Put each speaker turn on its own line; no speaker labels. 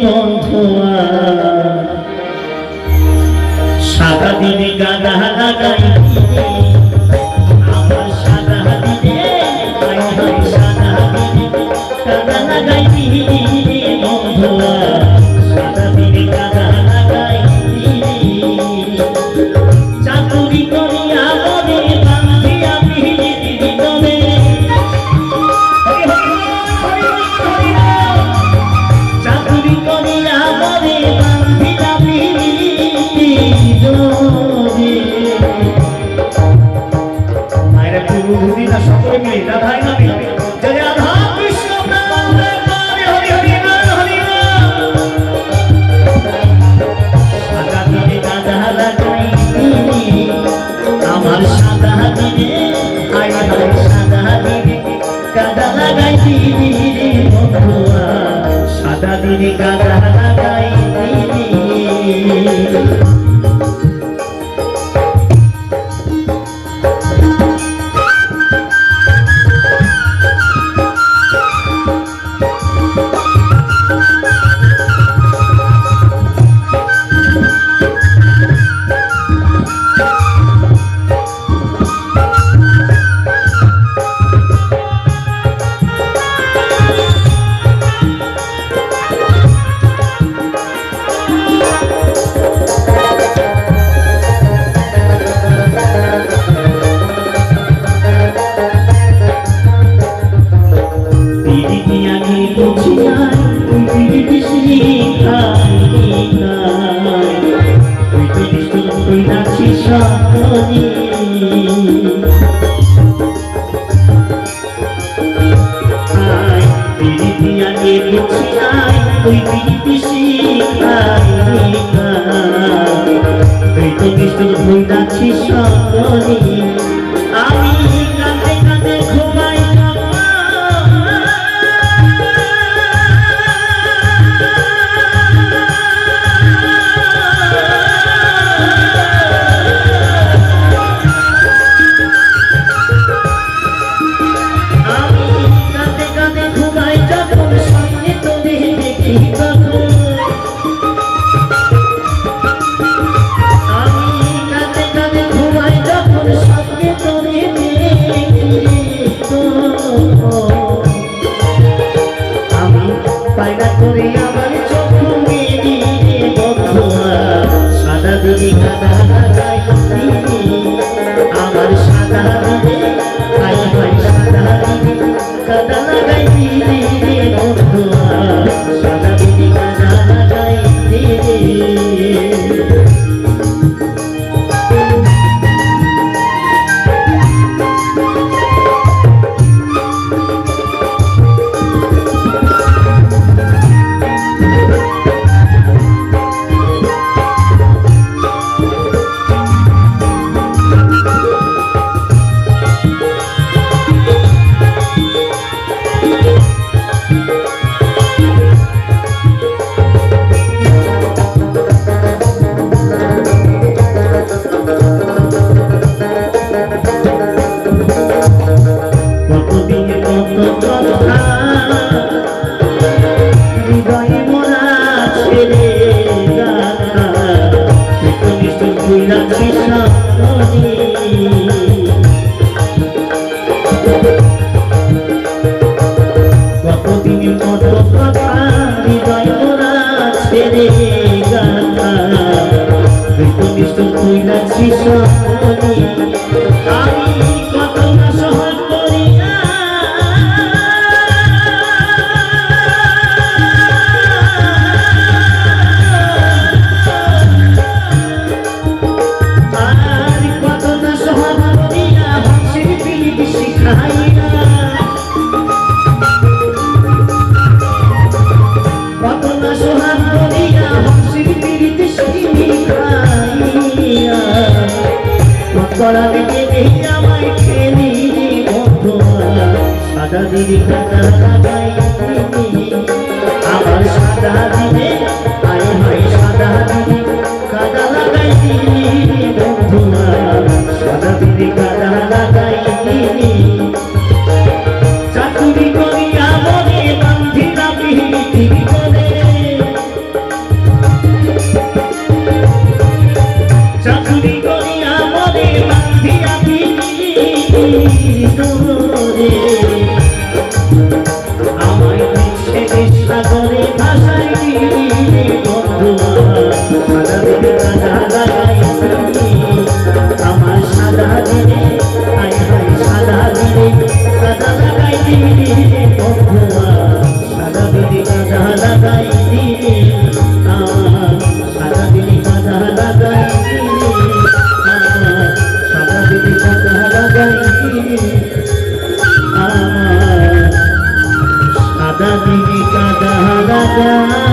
বন্ধুয়া সাদা দিনে গাদা লাগাই আমার সাদা দিনে সাদা দিনে গাদা লাগাই বন্ধুয়া সাদা দিনে গাদা লাগাই চাতুরি করিয়া বলে বান্ধিয়া পিহির দমে চাতুরি করিয়া বলে বান্ধিয়া পিহির দমে মায়েরা পুরো দুদিন সকলে মিলে না ভাই না জয় রাধা কৃষ্ণ নাম হরি হরি নাম হরি সাদা দিনে গাদা লাগাই আমার সাদা দিনে আয় হায় সাদা দিনে গাদা লাগাই বন্ধুয়া সাদা দিনে গাদা লাগাই আমি কাঁদে কাঁদে ঘুমাই যখন সামনে তোরে দেখি তখন পায়না করে আমার চক্ষু মেলি বন্ধুয়া সাদা দিনে গাদা লাগাই আমার সাদা দিনে আয় হায় সাদা দিনে গাদা লাগাই বন্ধুয়া সাদা দিনে গাদা লাগাই সাদা দিনে গাদা লাগাই আমার সাদা দিনে আয় হায় সাদা দিনে গাদা লাগাই বন্ধুয়া সাদা দিনে গাদা লাগাই চাতুরি করিয়া বলে বান্ধিলা পিহির আমার সাদা দিনে কাদা লাগা